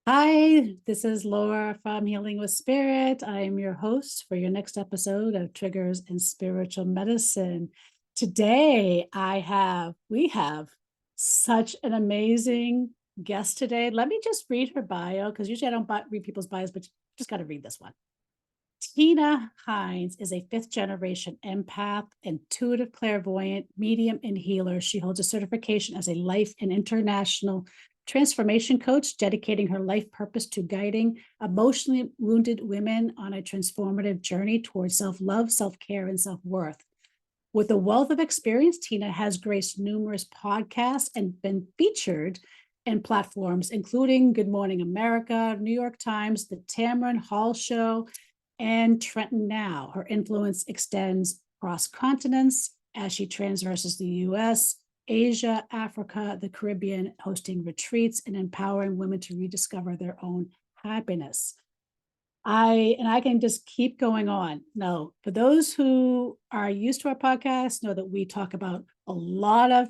Hi, this is Laura from Healing with Spirit. I am your host for your next episode of Triggers in Spiritual Medicine. Today, we have such an amazing guest today. Let me just read her bio because usually I don't read people's bios, but you just got to read this one. Tina Hines is a fifth generation empath, intuitive clairvoyant, medium, and healer. She holds a certification as a life and international transformation coach, dedicating her life purpose to guiding emotionally wounded women on a transformative journey towards self love, self care, and self worth. With a wealth of experience, Tina has graced numerous podcasts and been featured in platforms including Good Morning America, New York Times, The Tamron Hall Show, and Trenton Now. Her influence extends across continents as she traverses the US, Asia, Africa, the Caribbean, hosting retreats and empowering women to rediscover their own happiness. I can just keep going on. Now, for those who are used to our podcast, know that we talk about a lot of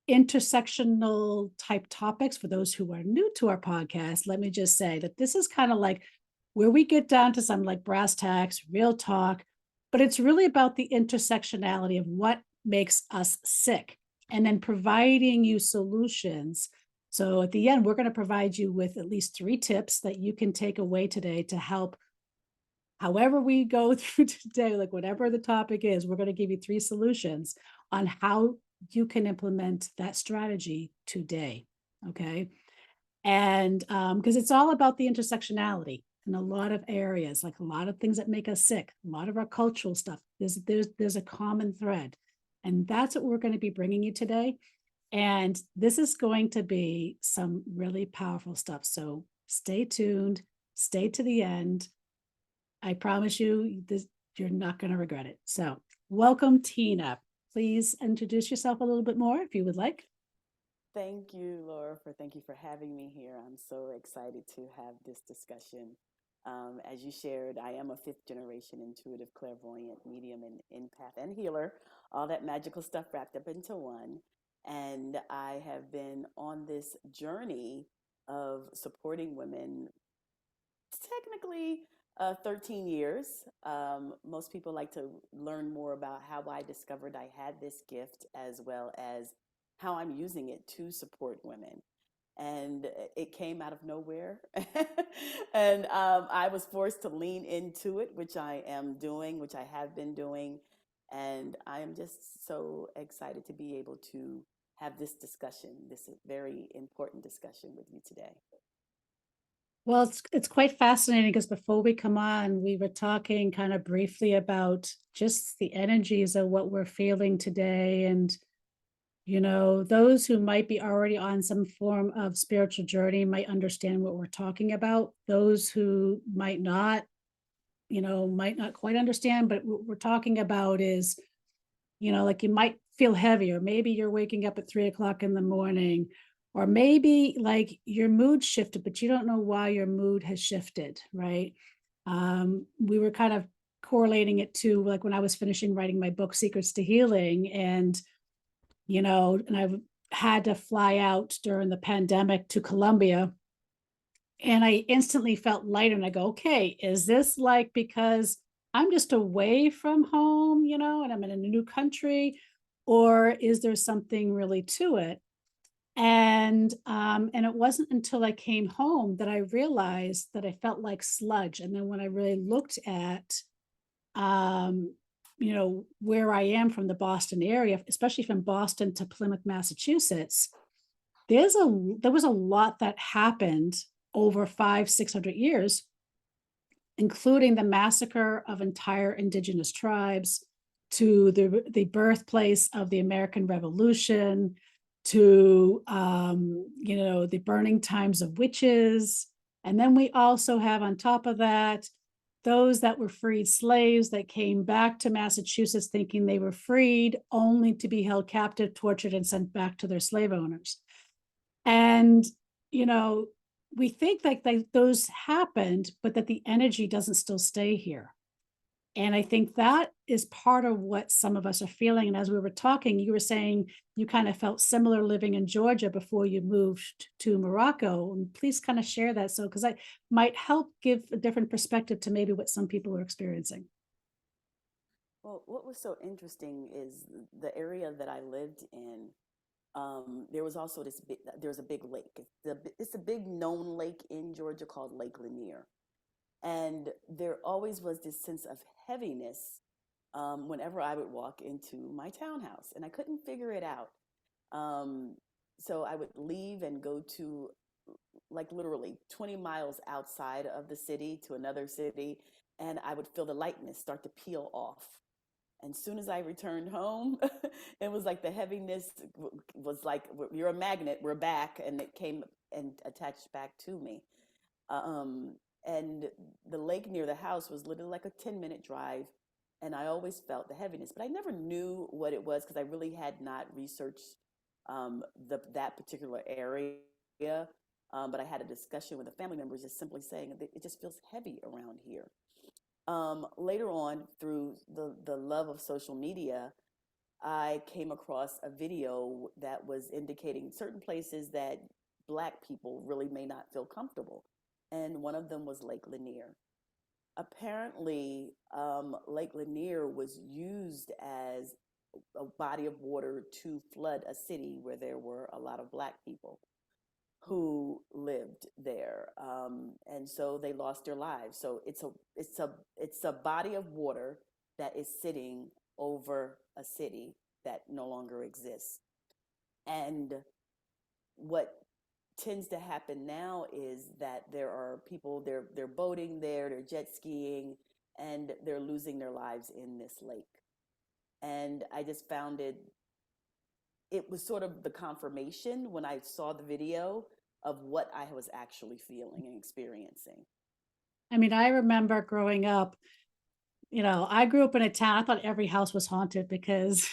intersectional type topics. For those who are new to our podcast, let me just say that this is kind of like where we get down to some like brass tacks, real talk, but it's really about the intersectionality of what makes us sick and then providing you solutions. So at the end, we're going to provide you with at least 3 tips that you can take away today to help however we go through today, like whatever the topic is, we're going to give you 3 solutions on how you can implement that strategy today. Okay. And because it's all about the intersectionality in a lot of areas, like a lot of things that make us sick, a lot of our cultural stuff, there's a common thread. And that's what we're going to be bringing you today. And this is going to be some really powerful stuff. So stay tuned, stay to the end. I promise you, you're not going to regret it. So, welcome, Tina. Please introduce yourself a little bit more if you would like. Thank you, Laura, thank you for having me here. I'm so excited to have this discussion. As you shared, I am a fifth generation intuitive clairvoyant, medium, and empath and healer, all that magical stuff wrapped up into one. And I have been on this journey of supporting women technically 13 years. Most people like to learn more about how I discovered I had this gift as well as how I'm using it to support women. And it came out of nowhere. And I was forced to lean into it, which I am doing, which I have been doing. And I am just so excited to be able to have this discussion, this very important discussion with you today. Well, it's quite fascinating because before we come on, we were talking kind of briefly about just the energies of what we're feeling today. And, those who might be already on some form of spiritual journey might understand what we're talking about. Those who might not quite understand, but what we're talking about is like you might feel heavier. Maybe you're waking up at 3 o'clock in the morning, or maybe like your mood shifted, but you don't know why your mood has shifted, right? We were kind of correlating it to like when I was finishing writing my book, Secrets to Healing, and I had to fly out during the pandemic to Colombia. And I instantly felt lighter and I go, okay, is this like because I'm just away from home, and I'm in a new country, or is there something really to it? And it wasn't until I came home that I realized that I felt like sludge. And then when I really looked at where I am from the Boston area, especially from Boston to Plymouth, Massachusetts, there was a lot that happened over 500-600 years, including the massacre of entire indigenous tribes, to the birthplace of the American Revolution, to the burning times of witches. And then we also have on top of that those that were freed slaves that came back to Massachusetts thinking they were freed, only to be held captive, tortured, and sent back to their slave owners. And, you know, we think like those happened, but that the energy doesn't still stay here. And I think that is part of what some of us are feeling. And as we were talking, you were saying you kind of felt similar living in Georgia before you moved to Morocco. And please kind of share that. So, because I might help give a different perspective to maybe what some people are experiencing. Well, what was so interesting is the area that I lived in. There was also there's a big lake. It's a big known lake in Georgia called Lake Lanier. And there always was this sense of heaviness whenever I would walk into my townhouse, and I couldn't figure it out. Um, so I would leave and go to like literally 20 miles outside of the city to another city, and I would feel the lightness start to peel off. And soon as I returned home, it was like the heaviness was like, you're a magnet, we're back, and it came and attached back to me. Um, and the lake near the house was literally like a 10-minute drive. And I always felt the heaviness, but I never knew what it was because I really had not researched that particular area. But I had a discussion with a family member just simply saying that it just feels heavy around here. Later on, through the love of social media, I came across a video that was indicating certain places that Black people really may not feel comfortable. And one of them was Lake Lanier. Apparently, Lake Lanier was used as a body of water to flood a city where there were a lot of Black people who lived there, and so they lost their lives. So it's a body of water that is sitting over a city that no longer exists. And what tends to happen now is that there are people they're boating there, they're jet skiing, and they're losing their lives in this lake. And I just found it was sort of the confirmation when I saw the video of what I was actually feeling and experiencing. I mean, I remember growing up, I grew up in a town. I thought every house was haunted because,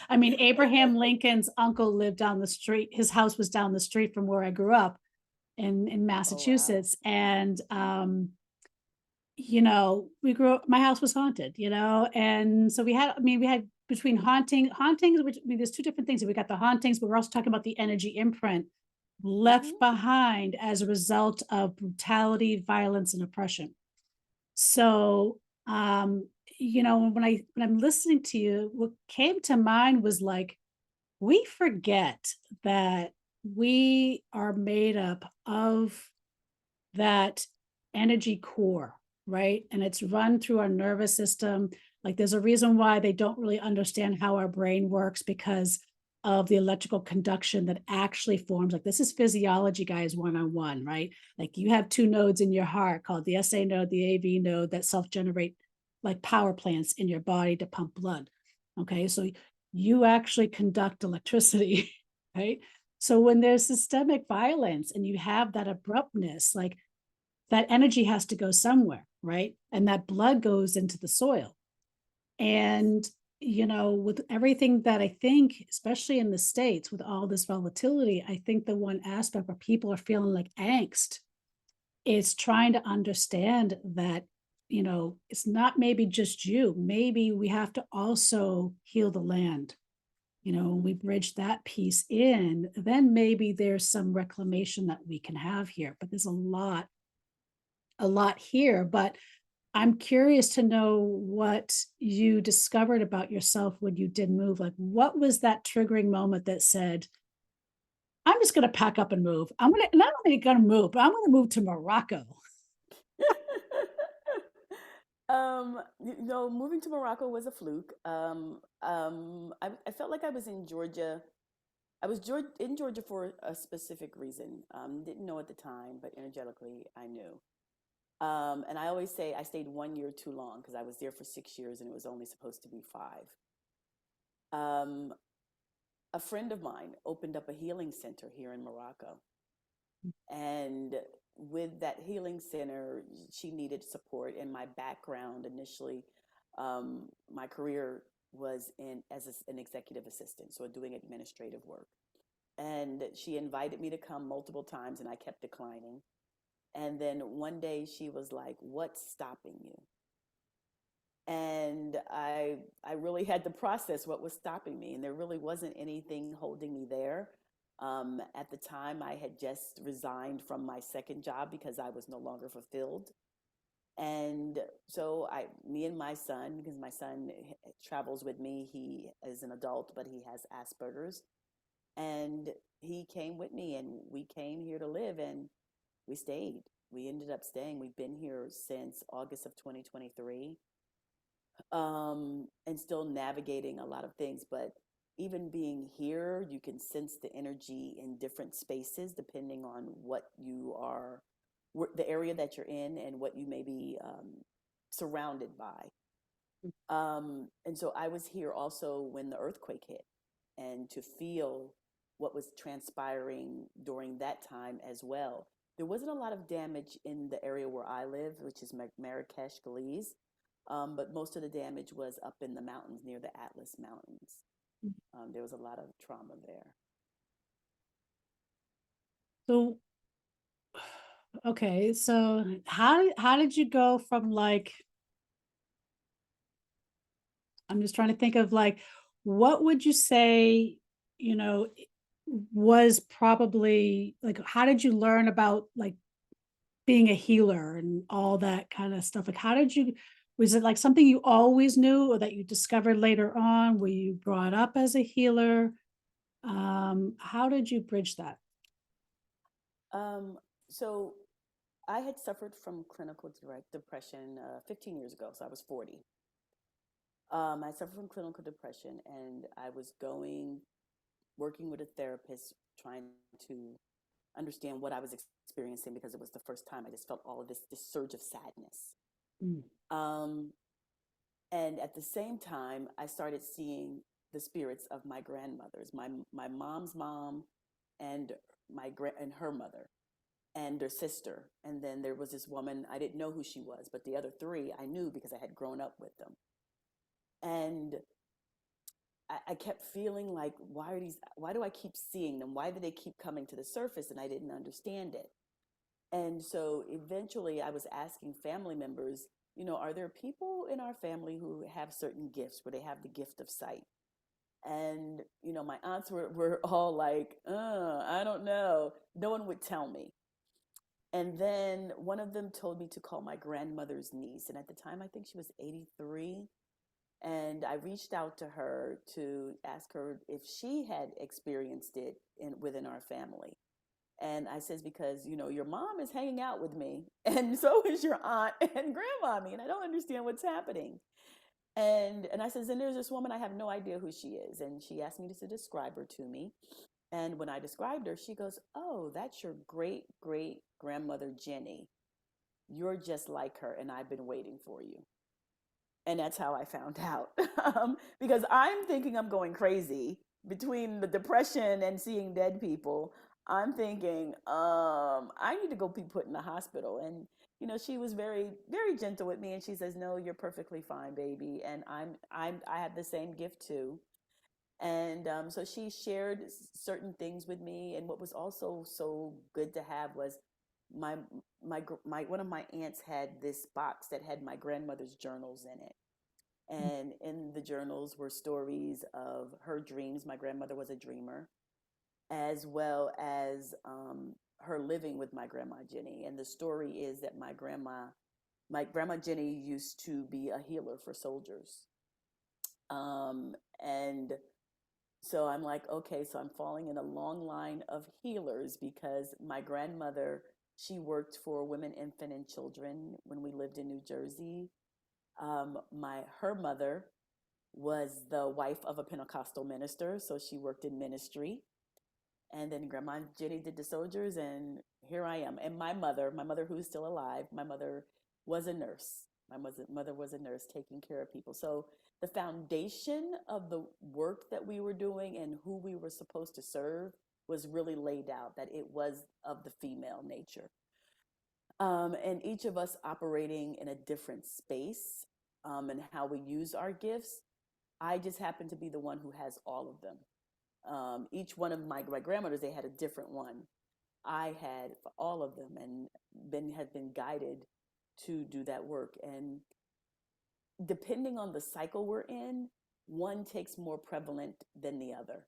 I mean, Abraham Lincoln's uncle lived down the street. His house was down the street from where I grew up in Oh, wow. Massachusetts. And, we grew up, my house was haunted, and so we had between hauntings, which, I mean, there's two different things. We got the hauntings, but we're also talking about the energy imprint left Hmm. behind as a result of brutality, violence, and oppression. So, when I'm listening to you, what came to mind was like, we forget that we are made up of that energy core, right? And it's run through our nervous system. Like there's a reason why they don't really understand how our brain works because of the electrical conduction that actually forms. Like this is physiology, guys, one on one, right? Like you have two nodes in your heart called the SA node, the AV node that self generate like power plants in your body to pump blood. Okay. So you actually conduct electricity, right? So when there's systemic violence and you have that abruptness, like that energy has to go somewhere, right? And that blood goes into the soil. Yes. And, with everything that I think, especially in the States, with all this volatility, I think the one aspect where people are feeling like angst is trying to understand that, it's not maybe just you. Maybe we have to also heal the land. We bridge that piece in, then maybe there's some reclamation that we can have here. But there's a lot here, but I'm curious to know what you discovered about yourself when you did move. Like, what was that triggering moment that said, I'm just going to pack up and move? I'm going to, not only going to move, but I'm going to move to Morocco. Moving to Morocco was a fluke. I felt like I was in Georgia. In Georgia for a specific reason. Didn't know at the time, but energetically I knew. And I always say I stayed 1 year too long because I was there for 6 years and it was only supposed to be 5. Um, a friend of mine opened up a healing center here in Morocco. And with that healing center, she needed support. And my background initially, my career was an executive assistant, so doing administrative work. And she invited me to come multiple times, and I kept declining. And then one day she was like, "What's stopping you?" And I really had to process what was stopping me, and there really wasn't anything holding me there. At the time, I had just resigned from my second job because I was no longer fulfilled. And so me and my son, because my son travels with me, he is an adult, but he has Asperger's, and he came with me, and we came here to live, and we stayed. We ended up staying. We've been here since August of 2023, and still navigating a lot of things. But even being here, you can sense the energy in different spaces depending on what you are, the area that you're in, and what you may be surrounded by. And so I was here also when the earthquake hit, and to feel what was transpiring during that time as well. There wasn't a lot of damage in the area where I live, which is Marrakesh, Belize, but most of the damage was up in the mountains near the Atlas Mountains. There was a lot of trauma there. So, okay, so how did you go from like, I'm just trying to think of like, what would you say, you know, was probably like, how did you learn about like being a healer and all that kind of stuff? Like, how did you, was it like something you always knew or that you discovered later on? Were you brought up as a healer? How did you bridge that? Um, so I had suffered from clinical depression 15 years ago, so I was 40. I suffered from clinical depression, and I was working with a therapist, trying to understand what I was experiencing because it was the first time I just felt all of this surge of sadness. Mm, Um, and at the same time, I started seeing the spirits of my grandmothers, my mom's mom, and and her mother, and their sister. And then there was this woman, I didn't know who she was, but the other three I knew because I had grown up with them. And I kept feeling like, why do I keep seeing them? Why do they keep coming to the surface? And I didn't understand it. And so eventually I was asking family members, are there people in our family who have certain gifts, where they have the gift of sight? And, my aunts were all like, I don't know. No one would tell me. And then one of them told me to call my grandmother's niece. And at the time, I think she was 83. And I reached out to her to ask her if she had experienced it within our family. And I says, because, your mom is hanging out with me, and so is your aunt and grandmommy, and I don't understand what's happening. And I says, and there's this woman, I have no idea who she is. And she asked me to describe her to me. And when I described her, she goes, oh, that's your great great grandmother, Jenny. You're just like her, and I've been waiting for you. And that's how I found out. Because I'm thinking I'm going crazy between the depression and seeing dead people. I'm thinking, I need to go be put in the hospital. And she was very, very gentle with me, and she says, "No, you're perfectly fine, baby." And I have the same gift too. And so she shared certain things with me. And what was also so good to have was my my one of my aunts had this box that had my grandmother's journals in it, and in the journals were stories of her dreams. My grandmother was a dreamer, as well as her living with my grandma Jenny. And the story is that my grandma Jenny used to be a healer for soldiers. And so I'm like, okay, so I'm falling in a long line of healers, because my grandmother, she worked for women, infant, and children when we lived in New Jersey. Her mother was the wife of a Pentecostal minister, so she worked in ministry. And then Grandma Jenny did the soldiers, and here I am. And my mother who's still alive, my mother was a nurse. Mother was a nurse taking care of people. So the foundation of the work that we were doing and who we were supposed to serve was really laid out, that it was of the female nature. And each of us operating in a different space, and how we use our gifts. I just happen to be the one who has all of them. Each one of my grandmothers, they had a different one. I had all of them, and have been guided to do that work. And depending on the cycle we're in, one takes more prevalent than the other.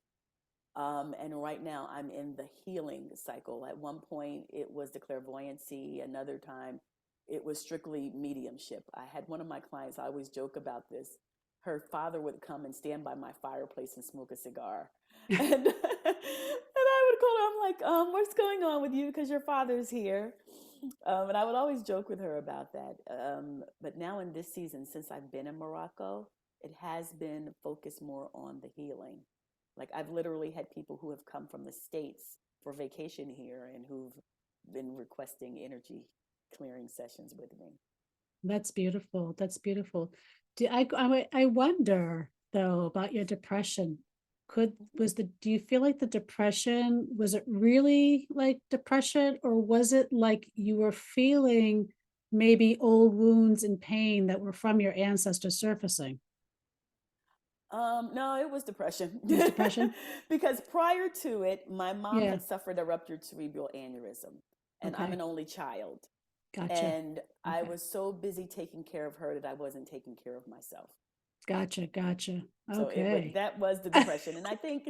And right now I'm in the healing cycle. At one point it was the clairvoyancy, another time it was strictly mediumship. I had one of my clients, I always joke about this. Her father would come and stand by my fireplace and smoke a cigar. And, and I would call her, I'm like, what's going on with you? Because your father's here. And I would always joke with her about that. But now in this season, since I've been in Morocco, it has been focused more on the healing. Like I've literally had people who have come from the States for vacation here and who've been requesting energy clearing sessions with me. That's beautiful. That's beautiful. I wonder though about your depression. Do you feel like the depression, was it really like depression, or was it like you were feeling maybe old wounds and pain that were from your ancestors surfacing? No, it was depression. It was depression? Because prior to it, my mom Yeah. had suffered a ruptured cerebral aneurysm, and I'm Okay. an only child. Gotcha. And I Okay. was so busy taking care of her that I wasn't taking care of myself. Gotcha. Gotcha. So it was Okay. that was the depression, and I think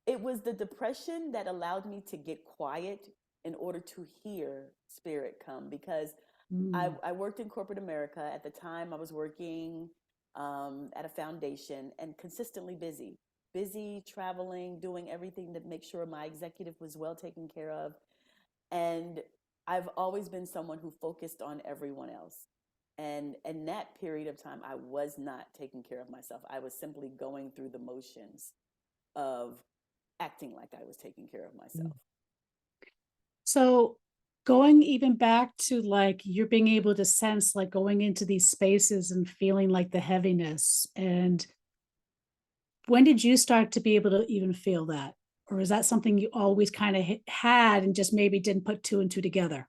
it was the depression that allowed me to get quiet in order to hear spirit come. Because Mm, I worked in corporate America at the time. I was working at a foundation and consistently busy traveling, doing everything to make sure my executive was well taken care of. And I've always been someone who focused on everyone else. And in that period of time, I was not taking care of myself. I was simply going through the motions of acting like I was taking care of mm. myself. So going even back to like you're being able to sense like going into these spaces and feeling like the heaviness. And when did you start to be able to even feel that? Or is that something you always kind of had and just maybe didn't put two and two together?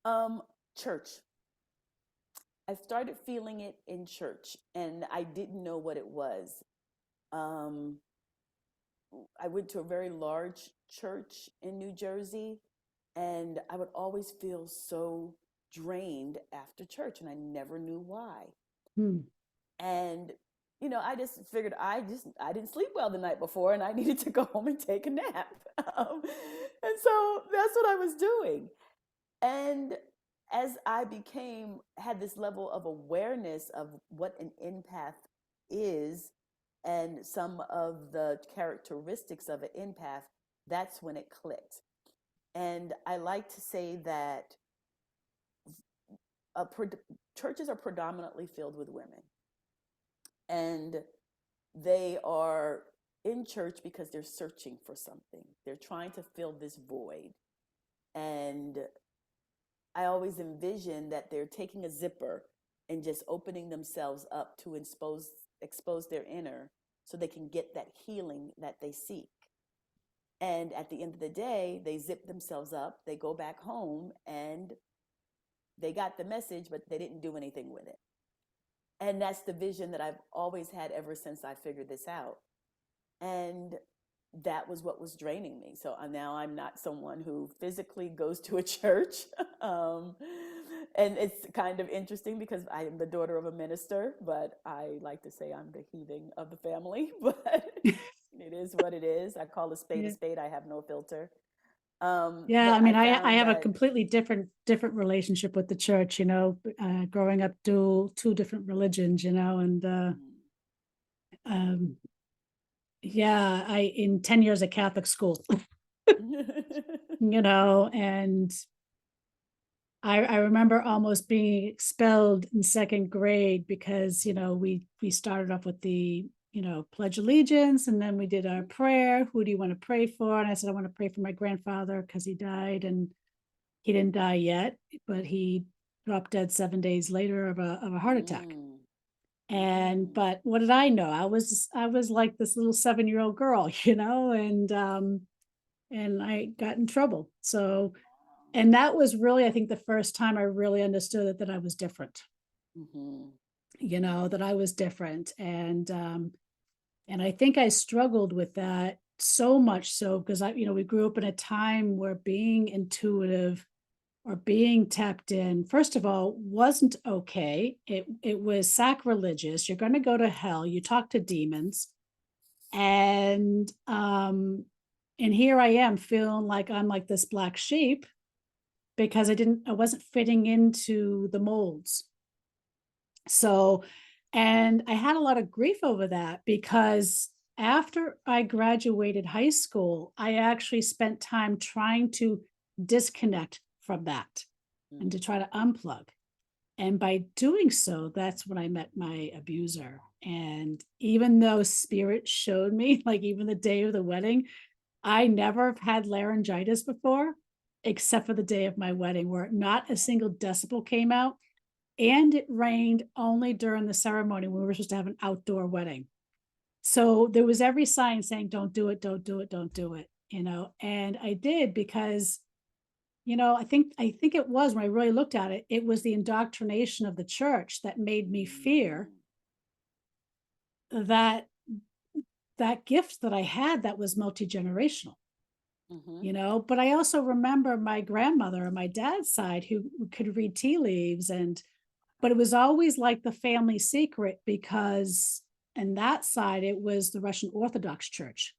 Um, Church. I started feeling it in church, and I didn't know what it was. Um, I went to a very large church in New Jersey, and I would always feel so drained after church, and I never knew why. Hmm. And I just figured I didn't sleep well the night before, and I needed to go home and take a nap. And so that's what I was doing. And as I had this level of awareness of what an empath is and some of the characteristics of an empath, that's when it clicked. And I like to say that a, churches are predominantly filled with women. And they are in church because they're searching for something. They're trying to fill this void. And I always envision that they're taking a zipper and just opening themselves up to expose their inner so they can get that healing that they seek. And at the end of the day, they zip themselves up, they go back home, and they got the message, but they didn't do anything with it. And that's the vision that I've always had ever since I figured this out. And that was what was draining me. So now I'm not someone who physically goes to a church. um, and it's kind of interesting because I am the daughter of a minister, but I like to say I'm the heathen of the family. But it is what it is. I call a spade a Yeah. spade. I have no filter. Yeah, But I I mean, I found have a that. completely different relationship with the church, growing up two different religions, and Mm. um yeah, I in 10 years of Catholic school, and I remember almost being expelled in second grade because, we started off with the, pledge allegiance, and then we did our prayer. Who do you want to pray for? And I said, I want to pray for my grandfather because he died, and he didn't die yet, but he dropped dead 7 days later of a heart attack. Mm. And Mm. but what did I know? I was like this little 7-year-old girl, and I got in trouble. So, and that was really, I think, the first time I really understood that I was different, Mm-hmm. that I was different. And I think I struggled with that so much so because we grew up in a time where being intuitive or being tapped in, first of all, wasn't okay. It was sacrilegious. You're going to go to hell. You talk to demons, and and here I am feeling like I'm like this black sheep because I wasn't fitting into the molds. So, and I had a lot of grief over that because after I graduated high school, I actually spent time trying to disconnect from that and to Mm. try to unplug. And by doing so, that's when I met my abuser. And even though spirit showed me, like even the day of the wedding, I never have had laryngitis before, except for the day of my wedding, where not a single decibel came out. And it rained only during the ceremony when we were supposed to have an outdoor wedding. So there was every sign saying, don't do it, don't do it, don't do it, and I did because I think it was when I really looked at it, it was the indoctrination of the church that made me fear Mm. that that gift that I had that was multi-generational, Mm-hmm. but I also remember my grandmother on my dad's side who could read tea leaves, but it was always like the family secret because and that side it was the Russian Orthodox Church.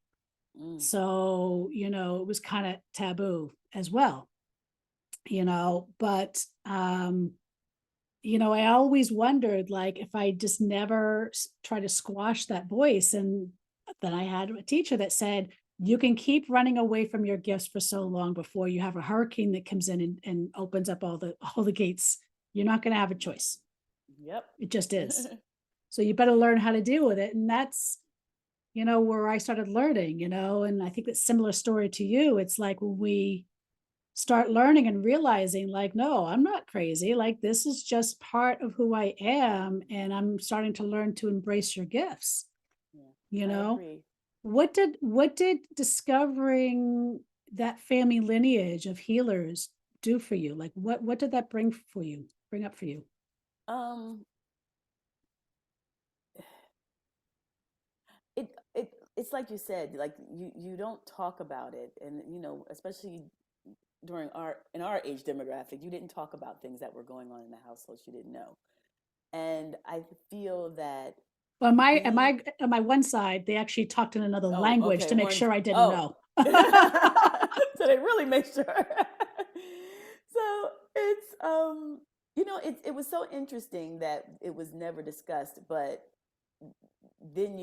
Mm. So, it was kind of taboo as well, but I always wondered, like, if I just never try to squash that voice. And then I had a teacher that said, you can keep running away from your gifts for so long before you have a hurricane that comes in and opens up all the gates. You're not going to have a choice. Yep. It just is. So you better learn how to deal with it. And that's, where I started learning, and I think that's similar story to you. It's like when we start learning and realizing like, no, I'm not crazy. Like this is just part of who I am. And I'm starting to learn to embrace your gifts, Yeah, you I know? agree. What did discovering that family lineage of healers do for you? Like what did that bring up for you? Um, it's like you said, like you don't talk about it, and especially during our age demographic, you didn't talk about things that were going on in the household you didn't know, and I feel that Well, my on being my on my one side, they actually talked in another oh, language okay, to make one's sure I didn't oh, know. so they really make sure. So it's it was so interesting that it was never discussed, but then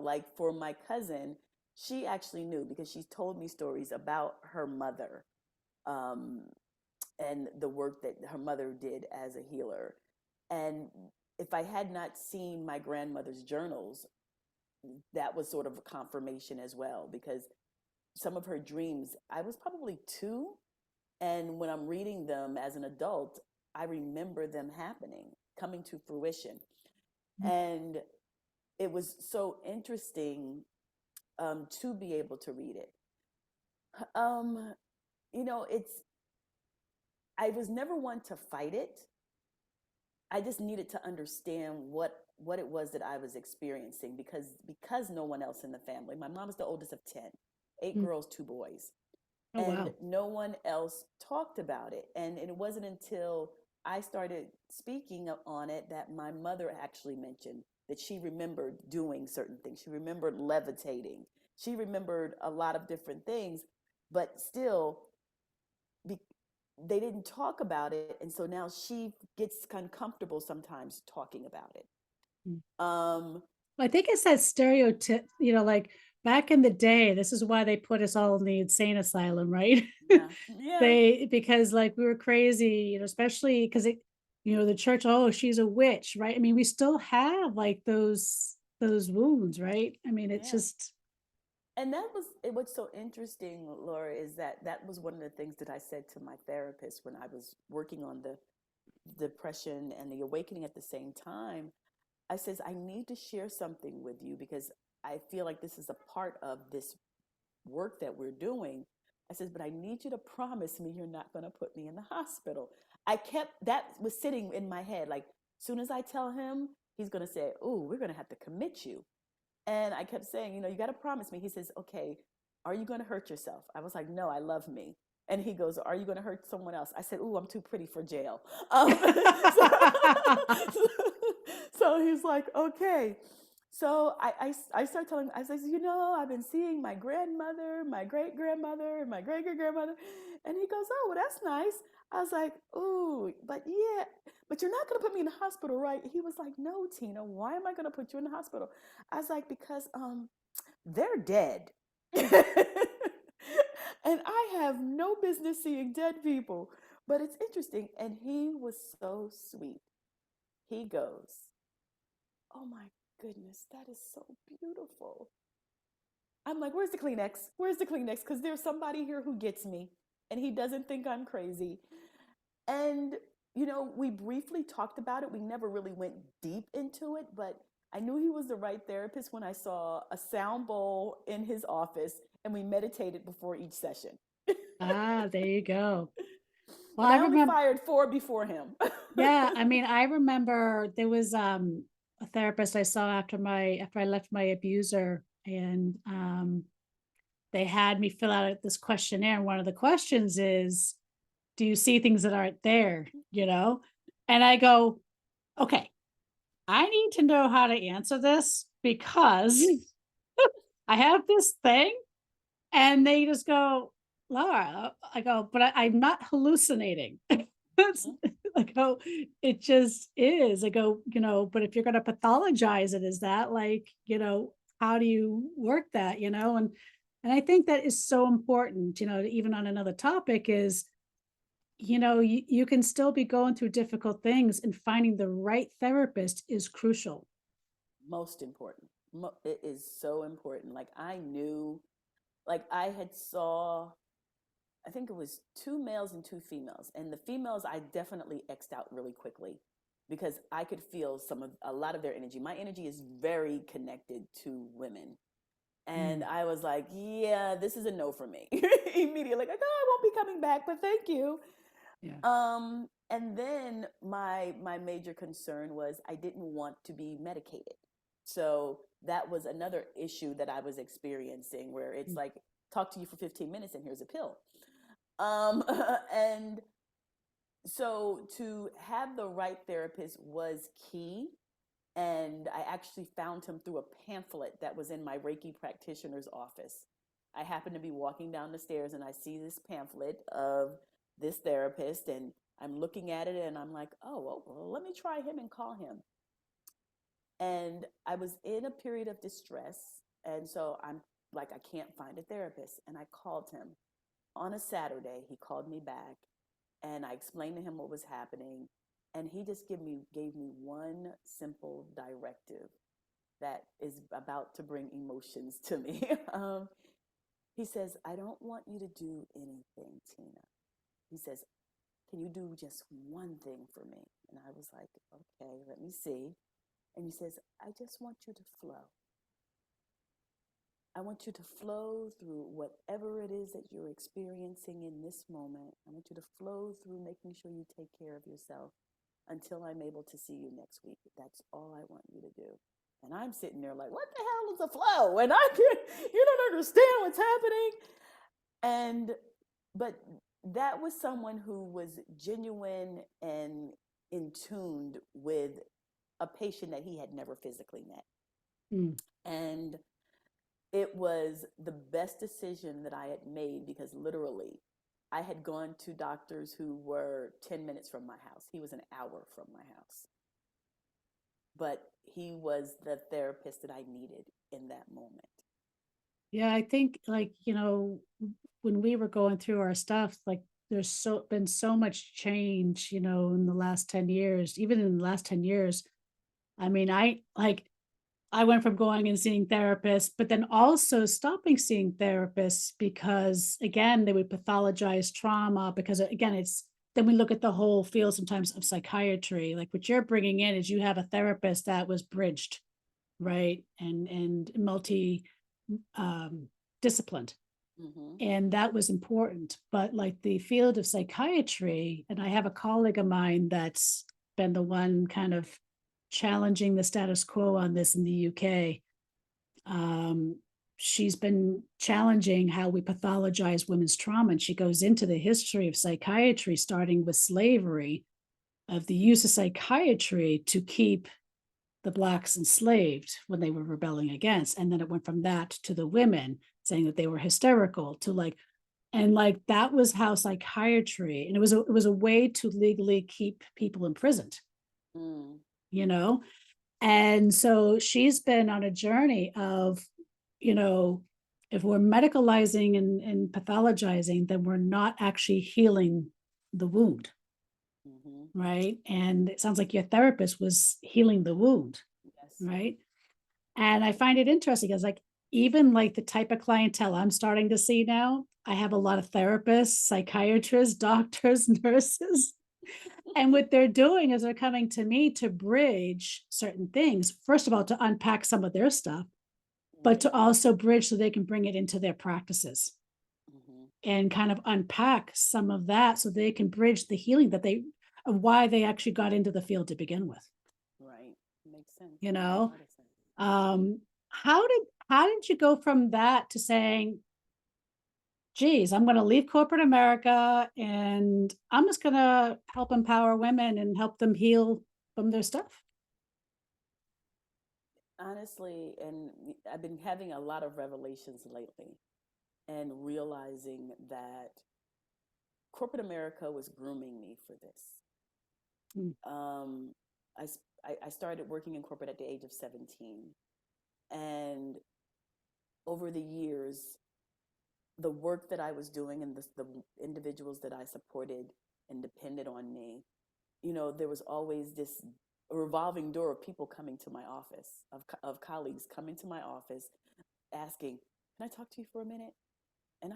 like for my cousin, she actually knew because she's told me stories about her mother, um, and the work that her mother did as a healer. And if I had not seen my grandmother's journals, that was sort of a confirmation as well, because some of her dreams, I was probably two. And when I'm reading them as an adult, I remember them happening, coming to fruition. And it was so interesting to be able to read it. Um, it's, I was never one to fight it. I just needed to understand what it was that I was experiencing because no one else in the family. My mom is the oldest of 10, 8 Mm. girls, 2 boys. Oh, And wow. no one else talked about it. And it wasn't until I started speaking on it that my mother actually mentioned that she remembered doing certain things. She remembered levitating. She remembered a lot of different things, but still, be, they didn't talk about it. And so now she gets kind of comfortable sometimes talking about it. Mm. Um, I think it's that stereotype, like back in the day, this is why they put us all in the insane asylum, right? yeah, yeah, Because like we were crazy, especially because the church, oh, she's a witch, right? I mean, we still have like those wounds, right? I mean, it's yeah. just, And that was it. What's so interesting, Laura, is that was one of the things that I said to my therapist when I was working on the depression and the awakening at the same time. I says, I need to share something with you because I feel like this is a part of this work that we're doing. I says, but I need you to promise me you're not going to put me in the hospital. That was sitting in my head. Like, soon as I tell him, he's going to say, oh, we're going to have to commit you. And I kept saying, you got to promise me. He says, okay, are you going to hurt yourself? I was like, no, I love me. And he goes, "Are you going to hurt someone else?" I said, "Ooh, I'm too pretty for jail." So, so he's like, "Okay." So I start telling him, I says, "I've been seeing my grandmother, my great grandmother, and my great great grandmother." And he goes, "Oh, well, that's nice." I was like, "Ooh, but yeah, but you're not going to put me in the hospital, right?" He was like, "No, Tina, why am I going to put you in the hospital?" I was like, "Because they're dead." And I have no business seeing dead people. But it's interesting. And he was so sweet. He goes, "Oh my goodness, that is so beautiful." I'm like, "Where's the Kleenex? Where's the Kleenex?" Because there's somebody here who gets me and he doesn't think I'm crazy. And, we briefly talked about it. We never really went deep into it, but I knew he was the right therapist when I saw a sound bowl in his office and we meditated before each session. Ah, there you go. Well, And I I only remember, fired four before him. yeah, I mean, I remember there was a therapist I saw after I left my abuser, and they had me fill out this questionnaire. And one of the questions is, do you see things that aren't there? You know? And I go, okay, I need to know how to answer this because I have this thing. And they just go, Laura, I go, but I'm not hallucinating. It's, Mhm. I go, it just is. I go, but if you're going to pathologize it, is that like, how do you work that, and I think that is so important, even on another topic is, you can still be going through difficult things and finding the right therapist is crucial. Most important. It is so important. Like I knew, like I had saw, I think it was two males and two females. And the females I definitely X'd out really quickly because I could feel a lot of their energy. My energy is very connected to women. And Mm, I was like, yeah, this is a no for me. Immediately, like, oh, I won't be coming back, but thank you. yeah. And then my major concern was I didn't want to be medicated. So that was another issue that I was experiencing where it's Mm. like, talk to you for 15 minutes and here's a pill. Um, and so to have the right therapist was key. And I actually found him through a pamphlet that was in my Reiki practitioner's office. I happened to be walking down the stairs and I see this pamphlet of this therapist, and I'm looking at it and I'm like, oh, well, let me try him and call him. And I was in a period of distress. And so I'm like, I can't find a therapist. And I called him on a Saturday. He called me back and I explained to him what was happening. And he just gave me one simple directive that is about to bring emotions to me. He says, "I don't want you to do anything, Tina." He says, "Can you do just one thing for me?" And I was like, "Okay, let me see." And he says, "I just want you to flow. I want you to flow through whatever it is that you're experiencing in this moment. I want you to flow through making sure you take care of yourself until I'm able to see you next week. That's all I want you to do." And I'm sitting there like, what the hell is a flow? And you don't understand what's happening. And, but that was someone who was genuine and in tuned with a patient that he had never physically met. Mm. And it was the best decision that I had made because literally I had gone to doctors who were 10 minutes from my house. He was an hour from my house. But he was the therapist that I needed in that moment. Yeah, I think like, when we were going through our stuff, like there's been so much change, in the last 10 years, even in the last 10 years. I mean, I went from going and seeing therapists, but then also stopping seeing therapists because again, they would pathologize trauma because again, it's then we look at the whole field sometimes of psychiatry. Like what you're bringing in is you have a therapist that was bridged, right? And multi um, disciplined. Mm-hmm. And that was important. But like the field of psychiatry, and I have a colleague of mine that's been the one kind of challenging the status quo on this in the UK. Um, she's been challenging how we pathologize women's trauma. And she goes into the history of psychiatry, starting with slavery, of the use of psychiatry to keep the blacks enslaved when they were rebelling against. And then it went from that to the women saying that they were hysterical to like, and like that was how psychiatry, and it was a way to legally keep people imprisoned, Mm. you know. And so she's been on a journey of, you know, if we're medicalizing and pathologizing, then we're not actually healing the wound, Mm-hmm. right? And it sounds like your therapist was healing the wound, Yes. right? And I find it interesting because, like, even like the type of clientele I'm starting to see now, I have a lot of therapists, psychiatrists, doctors, nurses. And what they're doing is they're coming to me to bridge certain things. First of all, to unpack some of their stuff, but Right. to also bridge so they can bring it into their practices Mm-hmm. and kind of unpack some of that so they can bridge the healing that they, of why they actually got into the field to begin with, Right. Makes sense. you Makes a know. lot of sense. Um, how did you go from that to saying, geez, I'm going to leave corporate America and I'm just going to help empower women and help them heal from their stuff? Honestly, and I've been having a lot of revelations lately and realizing that corporate America was grooming me for this. Mm, Um, I started working in corporate at the age of 17. And over the years, the work that I was doing and the individuals that I supported and depended on me, there was always this revolving door of people coming to my office, of colleagues coming to my office asking, "Can I talk to you for a minute?" And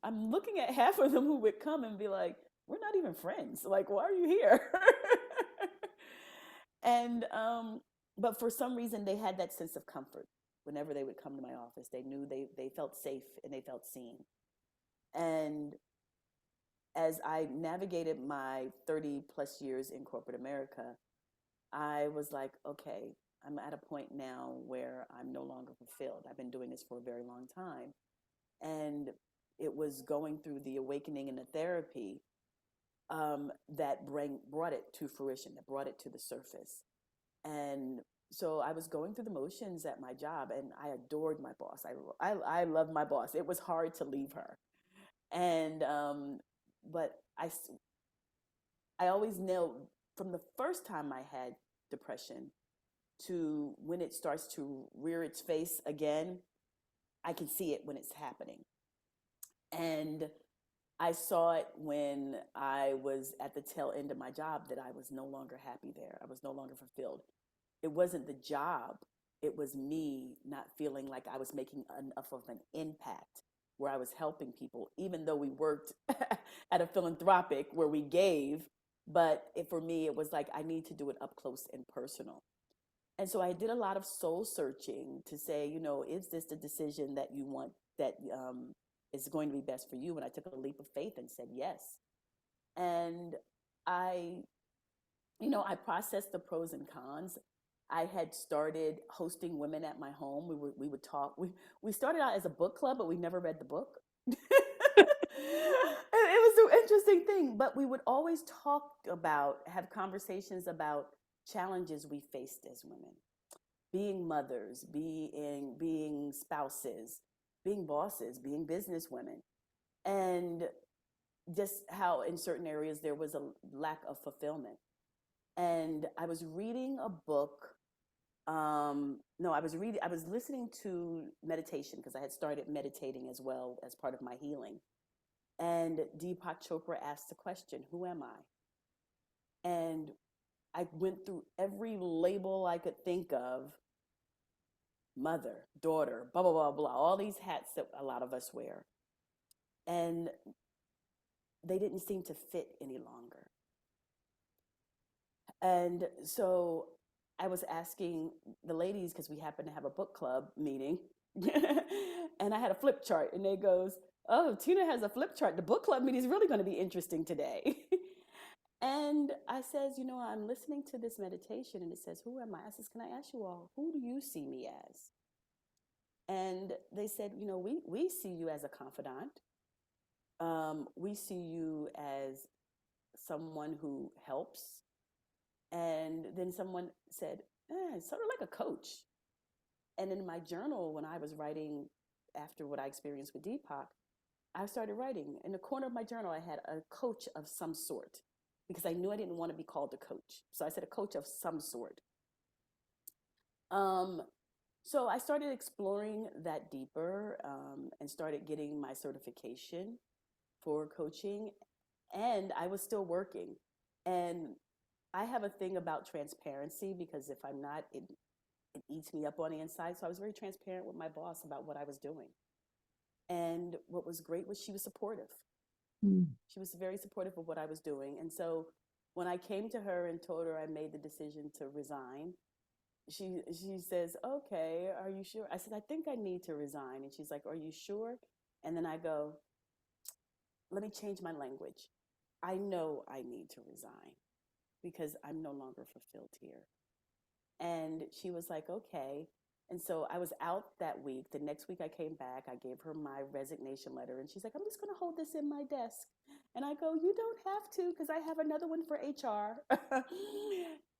I'm looking at half of them who would come and be like, "We're not even friends. Like, why are you here?" and but for some reason they had that sense of comfort whenever they would come to my office. They knew they felt safe and they felt seen. And as I navigated my 30 plus years in corporate America, I was like, okay, I'm at a point now where I'm no longer fulfilled. I've been doing this for a very long time. And it was going through the awakening and the therapy that brought it to fruition, that brought it to the surface. And so I was going through the motions at my job, and I adored my boss. I loved my boss. It was hard to leave her. And but I always know from the first time I had depression to when it starts to rear its face again, I can see it when it's happening. And I saw it when I was at the tail end of my job, that I was no longer happy there. I was no longer fulfilled. It wasn't the job, it was me not feeling like I was making enough of an impact where I was helping people, even though we worked at a philanthropic where we gave. But for me, it was like I need to do it up close and personal. And so I did a lot of soul searching to say, is this the decision that you want, that is going to be best for you? And I took a leap of faith and said yes. And I, I processed the pros and cons. I had started hosting women at my home. We would talk. We started out as a book club, but we never read the book. It was an interesting thing, but we would always have conversations about challenges we faced as women, being mothers, being spouses, being bosses, being business women, and just how in certain areas there was a lack of fulfillment. And I was reading a book. No, I was listening to meditation because I had started meditating as well as part of my healing. And Deepak Chopra asked the question, "Who am I?" And I went through every label I could think of: mother, daughter, blah, blah, blah, blah, all these hats that a lot of us wear. And they didn't seem to fit any longer. And so I was asking the ladies, because we happened to have a book club meeting, and I had a flip chart, and they goes, "Oh, Tina has a flip chart. The book club meeting is really going to be interesting today." And I says, I'm listening to this meditation, and it says, "Who am I?" I says, "Can I ask you all, who do you see me as?" And they said, we see you as a confidant. We see you as someone who helps. And then someone said, it's sort of like a coach. And in my journal, when I was writing after what I experienced with Deepak, I started writing. In the corner of my journal, I had a coach of some sort because I knew I didn't want to be called a coach. So I said a coach of some sort. Um, so I started exploring that deeper and started getting my certification for coaching. And I was still working. And I have a thing about transparency because if I'm not, it eats me up on the inside. So I was very transparent with my boss about what I was doing. And what was great was she was supportive. Mm. She was very supportive of what I was doing. And so when I came to her and told her I made the decision to resign, she says, okay, are you sure? I said, I think I need to resign. And she's like, are you sure? And then I go, let me change my language. I know I need to resign because I'm no longer fulfilled here. And she was like, okay. And so I was out that week. The next week I came back, I gave her my resignation letter, and she's like, I'm just going to hold this in my desk. And I go, you don't have to because I have another one for HR.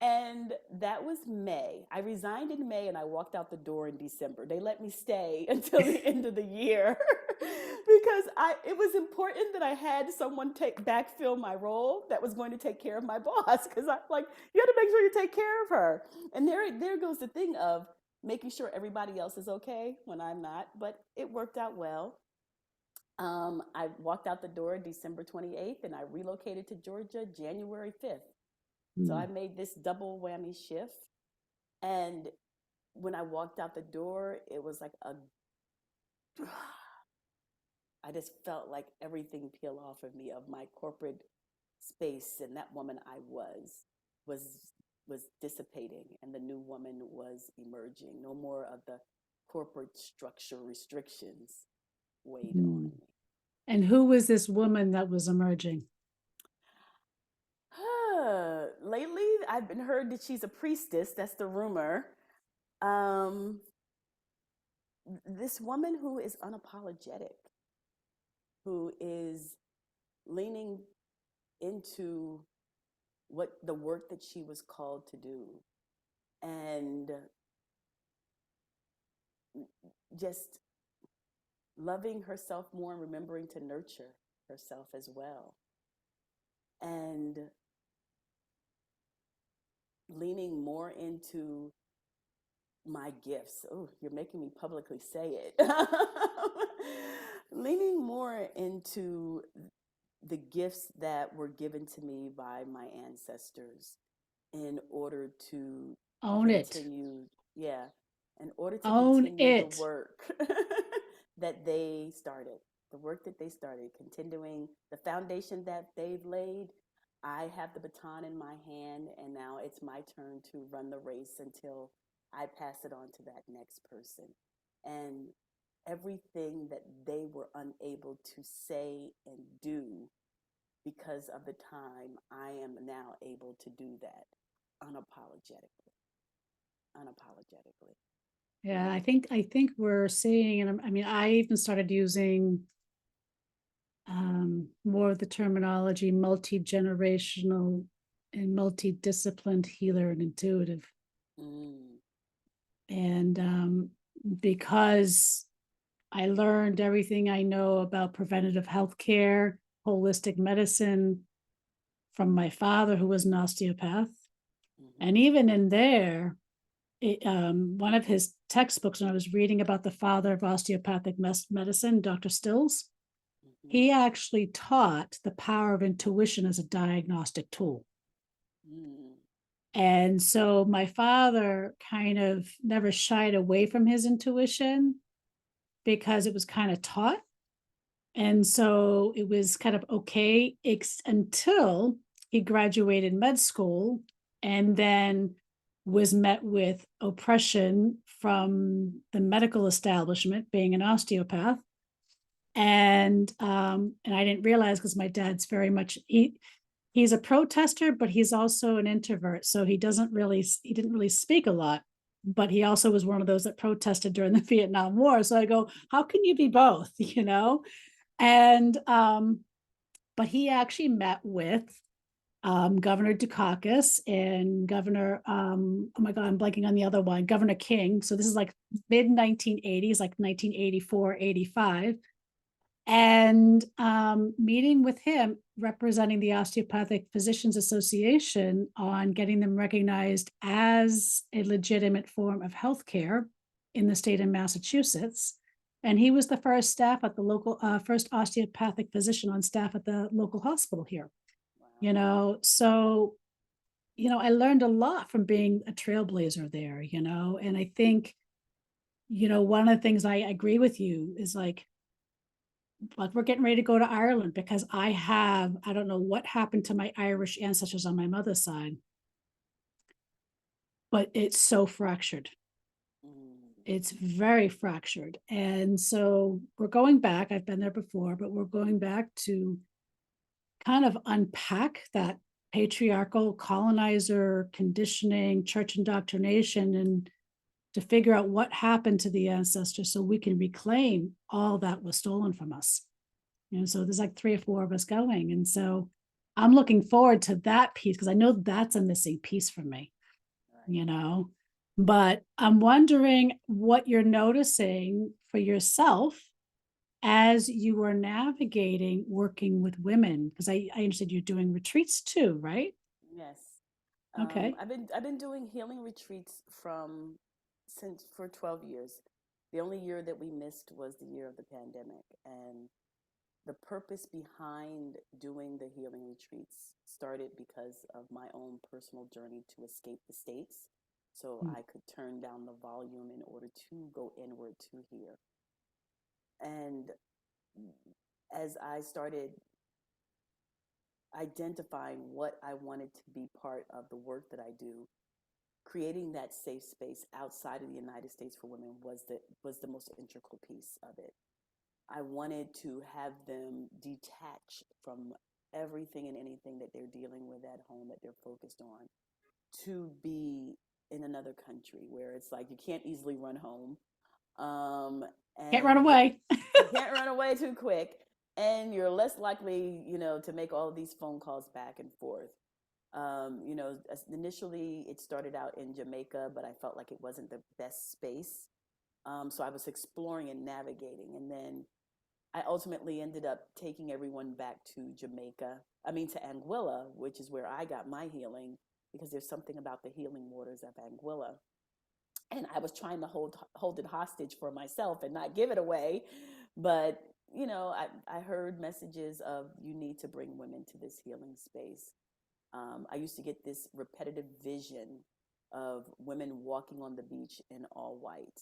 And that was May. I resigned in May and I walked out the door in December. They let me stay until the end of the year because it was important that I had someone backfill my role that was going to take care of my boss because I'm like, you got to make sure you take care of her. And there goes the thing of making sure everybody else is okay when I'm not, but it worked out well. I walked out the door December 28th and I relocated to Georgia January 5th. So I Mm. made this double whammy shift. And when I walked out the door, it was like I just felt like everything peeled off of me of my corporate space, and that woman I was dissipating, and the new woman was emerging. No more of the corporate structure restrictions weighed on Mm. And who was this woman that was emerging? me. Lately, I've been heard that she's a priestess. That's the rumor. Um, this woman who is unapologetic, who is leaning into what the work that she was called to do, and just loving herself more and remembering to nurture herself as well, and leaning more into my gifts. Oh, you're making me publicly say it. Leaning more into the gifts that were given to me by my ancestors in order to Own it. continue, yeah, in order to Own continue the it. work that they started, the work that they started, continuing the foundation that they've laid. I have the baton in my hand, and now it's my turn to run the race until I pass it on to that next person. And everything that they were unable to say and do because of the time, I am now able to do that unapologetically. Unapologetically, you Yeah, I know? think I think we're seeing, and I mean, I even started using more of the terminology multi-generational and multi-disciplined healer and intuitive. Mm, And because I learned everything I know about preventative health care, holistic medicine from my father, who was an osteopath. And mm-hmm, even in there, one of his textbooks, when I was reading about the father of osteopathic medicine, Dr. Stills, mm-hmm, he actually taught the power of intuition as a diagnostic tool. mm, And so my father kind of never shied away from his intuition because it was kind of taught. And so it was kind of okay until he graduated med school and then was met with oppression from the medical establishment, being an osteopath. And I didn't realize because my dad's very much he's a protester, but he's also an introvert. So he didn't really speak a lot. but he also was one of those that protested during the Vietnam War. So I go, how can you be both? You know? And but he actually met with Governor Dukakis and Governor, oh my God, I'm blanking on the other one, Governor King. So this is like mid 1980s, like 1984, 85. And meeting with him, representing the Osteopathic Physicians Association on getting them recognized as a legitimate form of healthcare in the state of Massachusetts. And he was the first staff at the local, first osteopathic physician on staff at the local hospital here. Wow. You know, so I learned a lot from being a trailblazer there. And I think, one of the things I agree with you is like we're getting ready to go to Ireland because I don't know what happened to my Irish ancestors on my mother's side, but it's so fractured. Mm. It's very fractured. And so we're going back. I've been there before, but we're going back to kind of unpack that patriarchal colonizer conditioning, church indoctrination, and to figure out what happened to the ancestors so we can reclaim all that was stolen from us. So there's like 3 or 4 of us going, and so I'm looking forward to that piece because I know that's a missing piece for me, Right. you know? But I'm wondering what you're noticing for yourself as you are navigating working with women, because I understand you're doing retreats too, right? Yes. Okay. I've been doing healing retreats from since for 12 years. The only year that we missed was the year of the pandemic, and the purpose behind doing the healing retreats started because of my own personal journey to escape the States so Mm. I could turn down the volume in order to go inward to here. And as I started identifying what I wanted to be part of the work that I do, creating that safe space outside of the United States for women was the most integral piece of it. I wanted to have them detach from everything and anything that they're dealing with at home that they're focused on to be in another country where it's like you can't easily run home. Um, Can't run and away. you can't run away too quick, and you're less likely, to make all of these phone calls back and forth. Initially it started out in Jamaica, but I felt like it wasn't the best space. So I was exploring and navigating, and then I ultimately ended up taking everyone back to to Anguilla, which is where I got my healing, because there's something about the healing waters of Anguilla. And I was trying to hold it hostage for myself and not give it away. But, I heard messages of you need to bring women to this healing space. I used to get this repetitive vision of women walking on the beach in all white,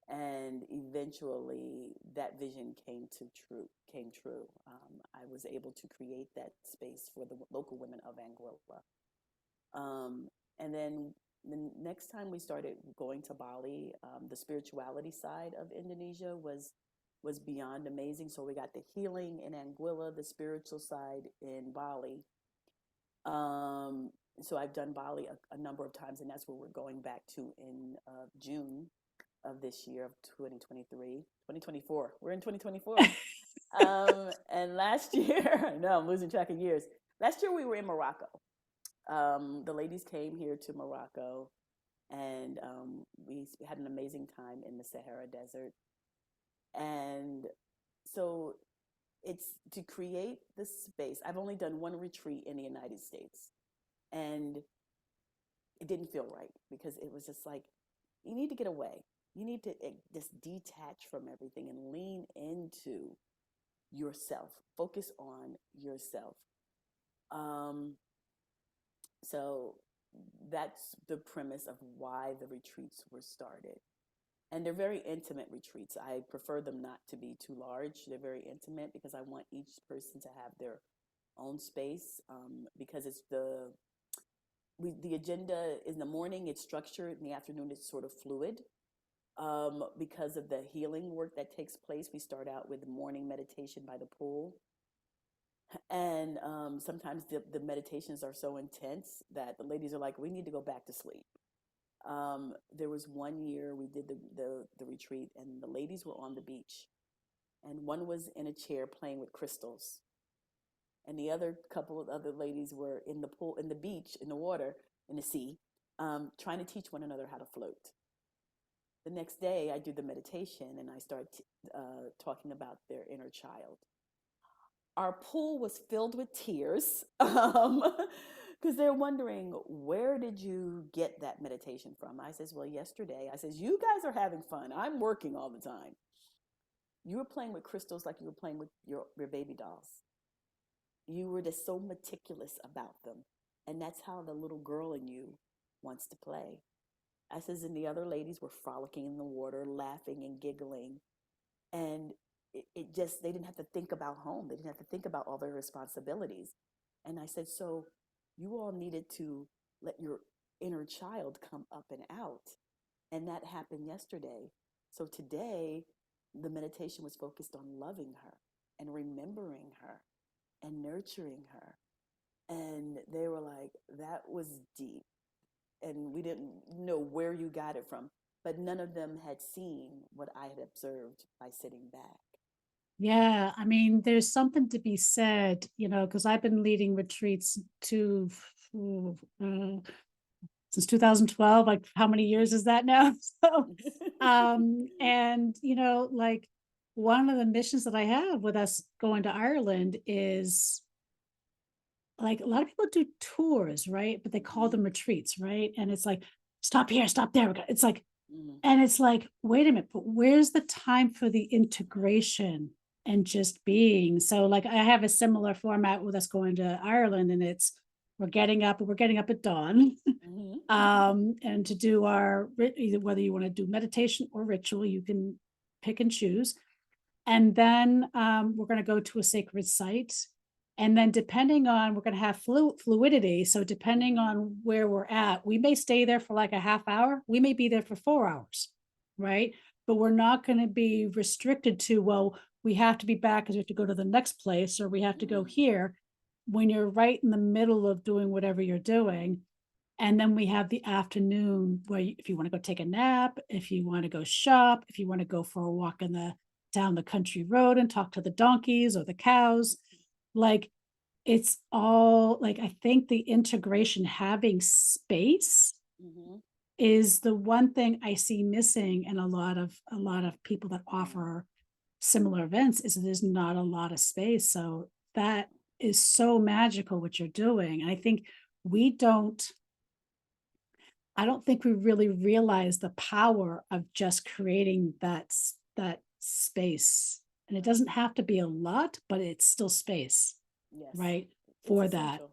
and eventually that vision came true. I was able to create that space for the local women of Anguilla. And then the next time we started going to Bali, the spirituality side of Indonesia was beyond amazing. So we got the healing in Anguilla, the spiritual side in Bali. um, so I've done Bali a number of times, and that's where we're going back to in June of this year of 2023, 2024. We're in 2024. And last year, I know I'm losing track of years. Last year we were in Morocco. The ladies came here to Morocco, and we had an amazing time in the Sahara Desert. And so it's to create the space. I've only done one retreat in the United States, and it didn't feel right because it was just like, you need to get away. You need to just detach from everything and lean into yourself. Focus on yourself. Um, so that's the premise of why the retreats were started. And they're very intimate retreats. I prefer them not to be too large. They're very intimate because I want each person to have their own space, because the agenda in the morning, it's structured. In the afternoon, it's sort of fluid. Because of the healing work that takes place, we start out with morning meditation by the pool. And sometimes the meditations are so intense that the ladies are like, we need to go back to sleep. There was one year we did the retreat, and the ladies were on the beach, and one was in a chair playing with crystals, and the other couple of other ladies were in the pool, in the beach, in the water, in the sea, trying to teach one another how to float. The next day, I do the meditation, and I start talking about their inner child. Our pool was filled with tears because they're wondering, where did you get that meditation from? I says, well, yesterday. I says, you guys are having fun. I'm working all the time. You were playing with crystals like you were playing with your baby dolls. You were just so meticulous about them. And that's how the little girl in you wants to play. I says, and the other ladies were frolicking in the water, laughing and giggling. And it just, they didn't have to think about home. They didn't have to think about all their responsibilities. And I said, so you all needed to let your inner child come up and out. And that happened yesterday. So today, the meditation was focused on loving her and remembering her and nurturing her. And they were like, that was deep. And we didn't know where you got it from. But none of them had seen what I had observed by sitting back. Yeah, I mean, there's something to be said, because I've been leading retreats to uh, since 2012. Like, how many years is that now? So, and like one of the missions that I have with us going to Ireland is like a lot of people do tours, right? But they call Mm-hmm. them retreats, right? And it's like, stop here, stop there. It's like, Mm-hmm. and it's like, wait a minute, but where's the time for the integration and just being? So, like, I have a similar format with us going to Ireland, and it's we're getting up at dawn, Mm-hmm. and to do our either whether you want to do meditation or ritual, you can pick and choose. And then we're going to go to a sacred site. And then, depending on, we're going to have fluidity. So, depending Mm-hmm. on where we're at, we may stay there for like a half hour. We may be there for 4 hours, right? But we're not going to be restricted to, well, we have to be back because we have to go to the next place or we have to go Mm-hmm. here when you're right in the middle of doing whatever you're doing. And then we have the afternoon where if you want to go take a nap, if you want to go shop, if you want to go for a walk in the down the country road and talk to the donkeys or the cows, like it's all like I think the integration, having space Mm-hmm. is the one thing I see missing in a lot of people that Yeah. offer similar events is that there's not a lot of space. So that is so magical what you're doing. And we don't I don't think we really realize the power of just creating that space. And it doesn't have to be a lot, but it's still space, Yes. right? It's For that. essential.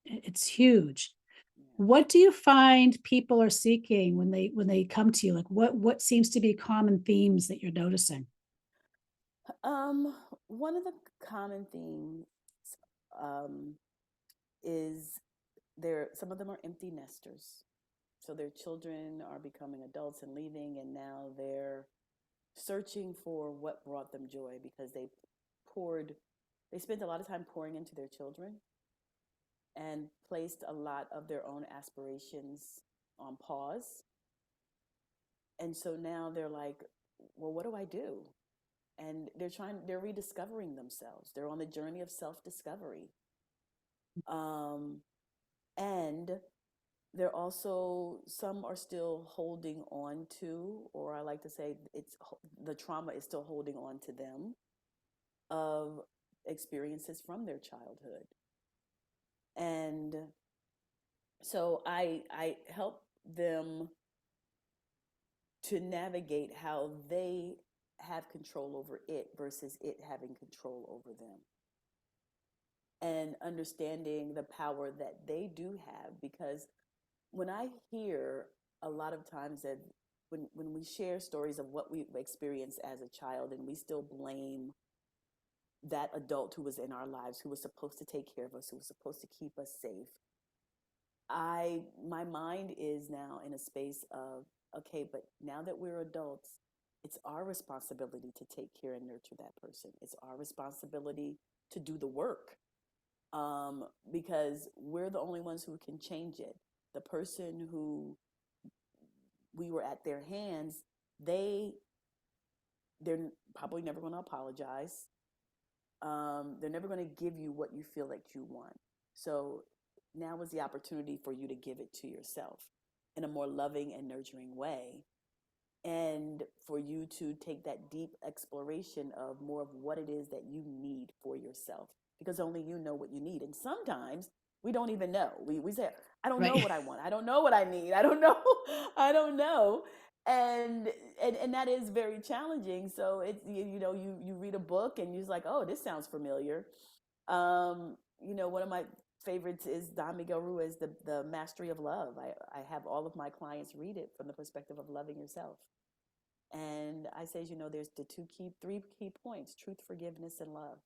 It's huge. Yeah. What do you find people are seeking when they come to you? Like what seems to be common themes that you're noticing? One of the common themes um, is some of them are empty nesters. So their children are becoming adults and leaving, and now they're searching for what brought them joy because poured, they spent a lot of time pouring into their children and placed a lot of their own aspirations on pause. And so now they're like, well, what do I do? And they're rediscovering themselves. They're on the journey of self discovery. Um, and they're also, some are still holding on to, or I like to say, the trauma is still holding on to them of experiences from their childhood. And so I help them to navigate how they have control over it versus it having control over them, and understanding the power that they do have. Because when I hear a lot of times that when we share stories of what we experienced as a child, and we still blame that adult who was in our lives, who was supposed to take care of us, who was supposed to keep us safe, my mind is now in a space of, okay, but now that we're adults, it's our responsibility to take care and nurture that person. It's our responsibility to do the work, because we're the only ones who can change it. The person who we were at their hands, they they're probably never going to apologize. They're never going to give you what you feel like you want. So now is the opportunity for you to give it to yourself in a more loving and nurturing way, and for you to take that deep exploration of more of what it is that you need for yourself, because only you know what you need. And sometimes we don't even know. We say, I don't know Right. what I want, I don't know what I need, I don't know. I don't know. And that is very challenging. So it's, you read a book and you're just like, oh, this sounds familiar. One of my favorites is Don Miguel Ruiz, the Mastery of Love. I have all of my clients read it from the perspective of loving yourself. And I say, there's the three key points: truth, forgiveness, and love.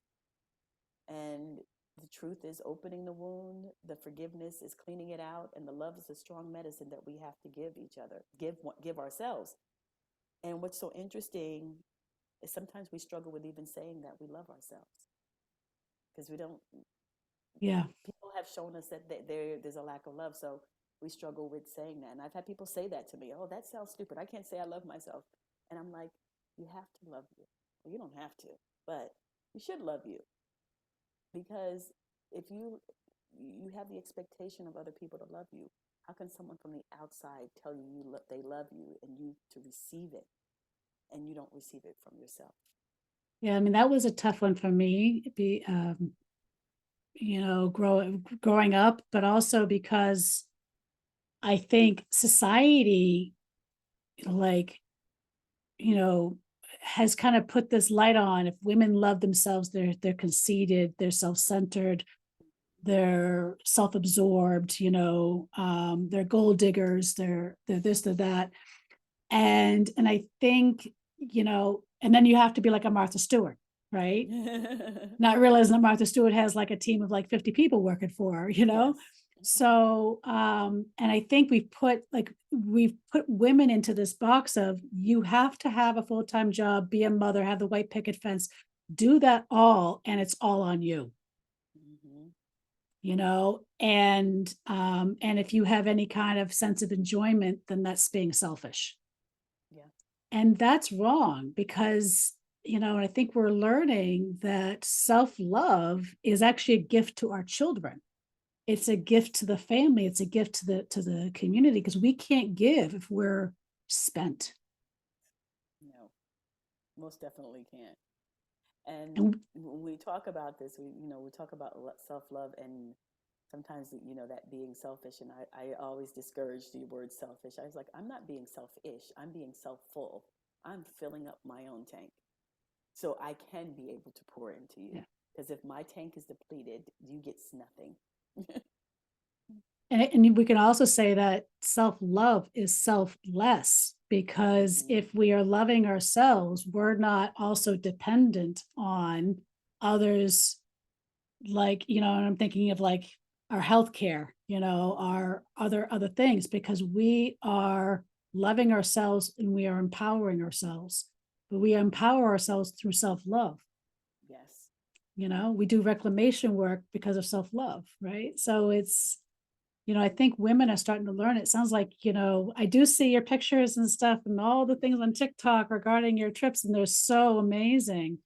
And the truth is opening the wound, the forgiveness is cleaning it out, and the love is a strong medicine that we have to give each other, give ourselves. And what's so interesting is sometimes we struggle with even saying that we love ourselves, because we don't. Yeah. People have shown us that there's a lack of love, so we struggle with saying that. And I've had people say that to me. Oh, that sounds stupid, I can't say I love myself. And I'm like, you have to love you. Well, you don't have to, but you should love you, because if you have the expectation of other people to love you, how can someone from the outside tell you, they love you, and you to receive it, and you don't receive it from yourself? Yeah, I mean, that was a tough one for me, growing up, but also because I think society, like, you know, has kind of put this light on. If women love themselves, they're conceited, they're self-centered, they're self-absorbed, they're gold diggers, they're this, they're that. And I think, and then you have to be like a Martha Stewart, right? Not realizing that Martha Stewart has like a team of like 50 people working for her, you know? Yes. So, and I think we've put women into this box of you have to have a full-time job, be a mother, have the white picket fence, do that all, and it's all on you, Mm-hmm. and if you have any kind of sense of enjoyment, then that's being selfish. Yeah. And that's wrong because, I think we're learning that self-love is actually a gift to our children. It's a gift to the family. It's a gift to the community because we can't give if we're spent. No, most definitely can't. And And when we talk about this, we talk about self love, and sometimes that being selfish. And I always discourage the word selfish. I was like, I'm not being selfish. I'm being self full. I'm filling up my own tank, so I can be able to pour into you. yeah. Because if my tank is depleted, you get nothing. And we can also say that self-love is selfless because Mm-hmm. if we are loving ourselves, we're not also dependent on others. Like, and I'm thinking of like our healthcare, our other things, because we are loving ourselves and we are empowering ourselves. But we empower ourselves through self-love. Yes. We do reclamation work because of self-love, right? So I think women are starting to learn. It sounds like, I do see your pictures and stuff and all the things on TikTok regarding your trips, and they're so amazing.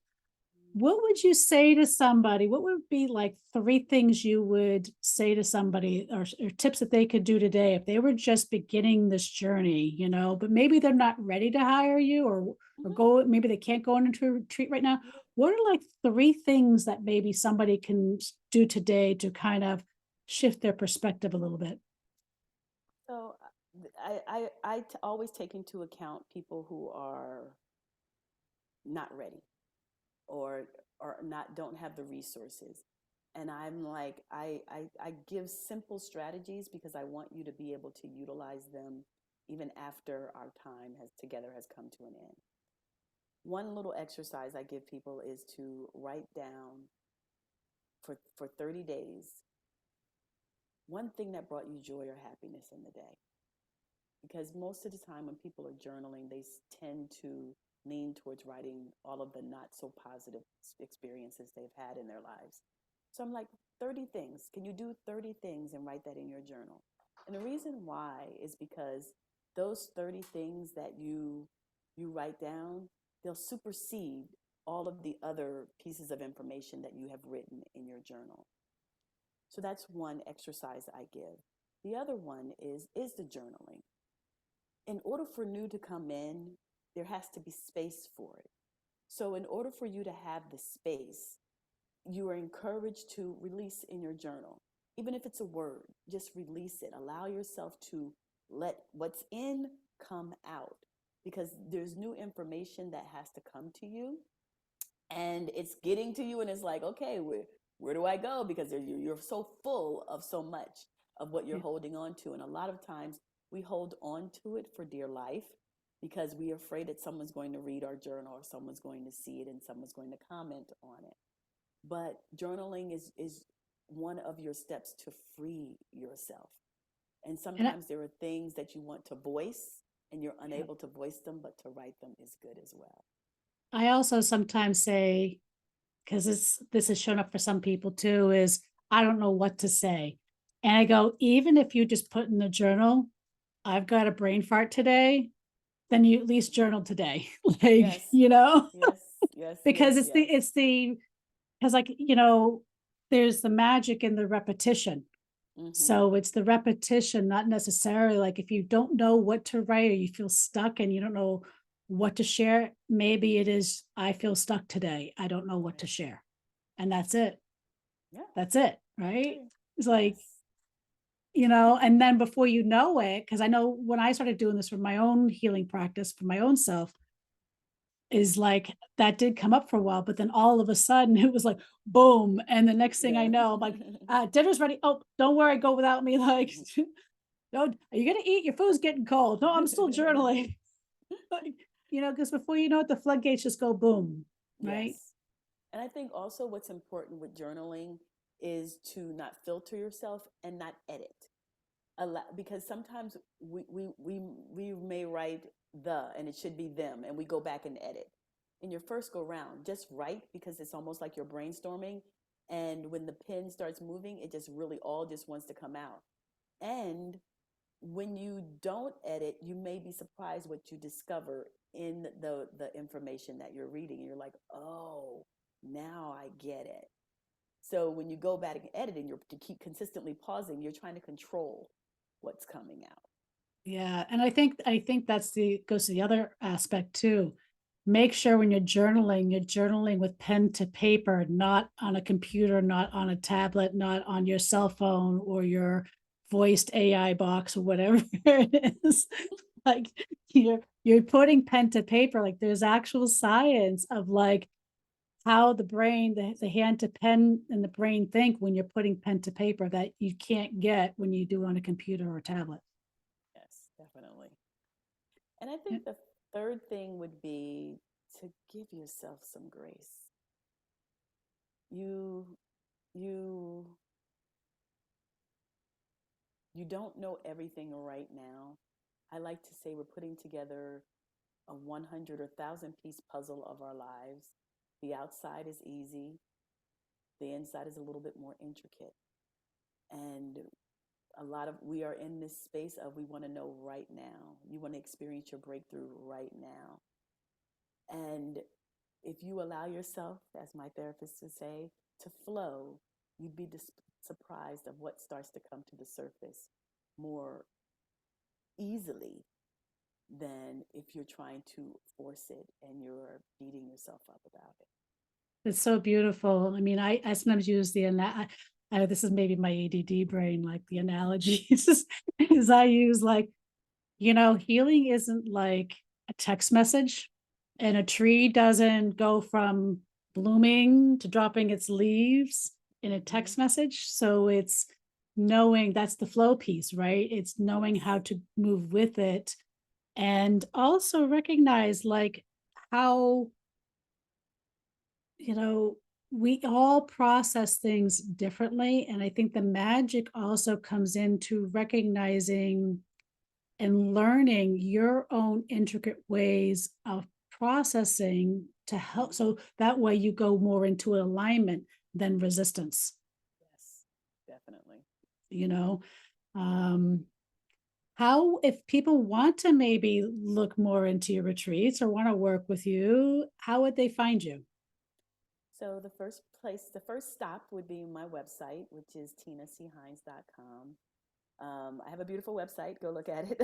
What would you say to somebody? What would be like 3 things you would say to somebody, or tips that they could do today if they were just beginning this journey, but maybe they're not ready to hire you, or Mm-hmm. go, maybe they can't go into a retreat right now. Yeah. What are like 3 things that maybe somebody can do today to kind of shift their perspective a little bit? So always take into account people who are not ready, or not, don't have the resources. And I'm like, I give simple strategies because I want you to be able to utilize them even after our time has together has come to an end. One little exercise I give people is to write down for 30 days one thing that brought you joy or happiness in the day. Because most of the time when people are journaling, they tend to lean towards writing all of the not so positive experiences they've had in their lives. So I'm like, 30 things. Can you do 30 things and write that in your journal? And the reason why is because those 30 things that you write down, they'll supersede all of the other pieces of information that you have written in your journal. So that's one exercise I give. The other one is the journaling. In order for new to come in, there has to be space for it. So in order for you to have the space, you are encouraged to release in your journal. Even if it's a word, just release it. Allow yourself to let what's in come out, because there's new information that has to come to you, and it's getting to you, and it's like, okay, where do I go? Because you're so full of so much of what you're Yeah. holding on to. And a lot of times we hold on to it for dear life because we are afraid that someone's going to read our journal, or someone's going to see it, and someone's going to comment on it. But journaling is one of your steps to free yourself. And And sometimes there are things that you want to voice and you're yeah. unable to voice them, but to write them is good as well. I also sometimes say, because this has shown up for some people too, is I don't know what to say. And I go, even if you just put in the journal, I've got a brain fart today, then you at least journal today. Like, Yes, yes, yes, yes, because yes. it's the because like, there's the magic in the repetition. Mm-hmm. So it's the repetition, not necessarily like if you don't know what to write or you feel stuck and you don't know what to share, maybe it is, I feel stuck today. I don't know what to Yes. share. And that's it. Yeah, That's it. I Right. agree. It's like, Yes. and then before you know it, because I know when I started doing this for my own healing practice for my own self, is like that did come up for a while, but then all of a sudden it was like boom. And the next thing I Yeah. know, I'm like, dinner's ready. Oh, don't worry, go without me. Like, no, are you gonna eat? Your food's getting cold. No, I'm still journaling. Like, because before you know it, the floodgates just go boom, right? Yes. And I think also what's important with journaling is to not filter yourself and not edit. Because sometimes we may write the and it should be them, and we go back and edit. In your first go round, just write, because it's almost like you're brainstorming, and when the pen starts moving, it just really all just wants to come out. And when you don't edit, you may be surprised what you discover in the information that you're reading, and you're like, oh, now I get it. So when you go back and edit, and you're to keep consistently pausing, you're trying to control what's coming out. Yeah, and I think that's the goes to the other aspect too. Make sure when you're journaling with pen to paper, not on a computer, not on a tablet, not on your cell phone or your voiced AI box or whatever it is. Like you're putting pen to paper, like there's actual science of like how the brain, the hand to pen and the brain think when you're putting pen to paper that you can't get when you do it on a computer or a tablet. Yes, definitely. And I think the third thing would be to give yourself some grace. You you you don't know everything right now. I like to say we're putting together a 100 or 1,000 piece puzzle of our lives. The outside is easy, the inside is a little bit more intricate. And we are in this space of we want to know right now. You want to experience your breakthrough right now. And if you allow yourself, as my therapist would say, to flow, you'd be surprised of what starts to come to the surface more easily than if you're trying to force it and you're beating yourself up about it. It's so beautiful. I mean, I sometimes use this is maybe my ADD brain, like the analogies is I use like, healing isn't like a text message, and a tree doesn't go from blooming to dropping its leaves in a Mm-hmm. text message. So it's knowing that's the flow piece, right? It's knowing Yes. how to move with it and also recognize like how you know, we all process things differently. And I think the magic also comes into recognizing and learning your own intricate ways of processing to help. Mm-hmm. So that way you go more into alignment than resistance, Yes, definitely. you know? Um, How, if people want to maybe look more into your retreats or want to work with you, how would they find you? So the first stop would be my website, which is tinachines.com. I have a beautiful website. Go look at it.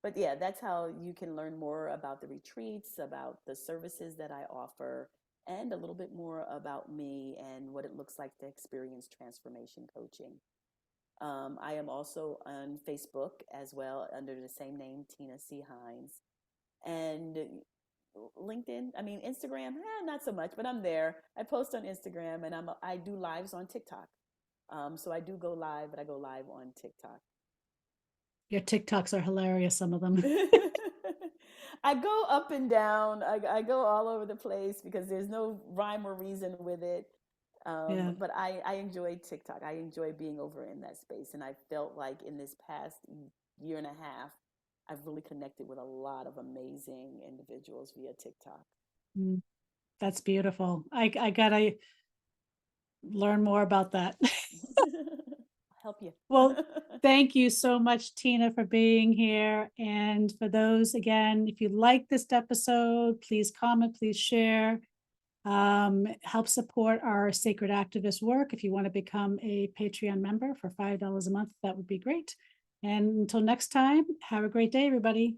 But yeah, that's how you can learn more about the retreats, about the services that I offer, and a little bit more about me and what it looks like to experience transformation coaching. I am also on Facebook as well under the same name, Tina C. Hines. And LinkedIn, I mean, Instagram, not so much, but I'm there. I post on Instagram and I do lives on TikTok. So I do go live, but I go live on TikTok. Your TikToks are hilarious, some of them. I go up and down. I go all over the place because there's no rhyme or reason with it. Yeah. But I enjoy TikTok. I enjoy being over in that space. And I felt like in this past year and a half, I've really connected with a lot of amazing individuals via TikTok. Mm, that's beautiful. I gotta learn more about that. Help you. Well, thank you so much, Tina, for being here. And for those, again, if you like this episode, please comment, please share. Help support our sacred activist work. If you want to become a Patreon member for $5 a month, that would be great. And until next time, have a great day, everybody.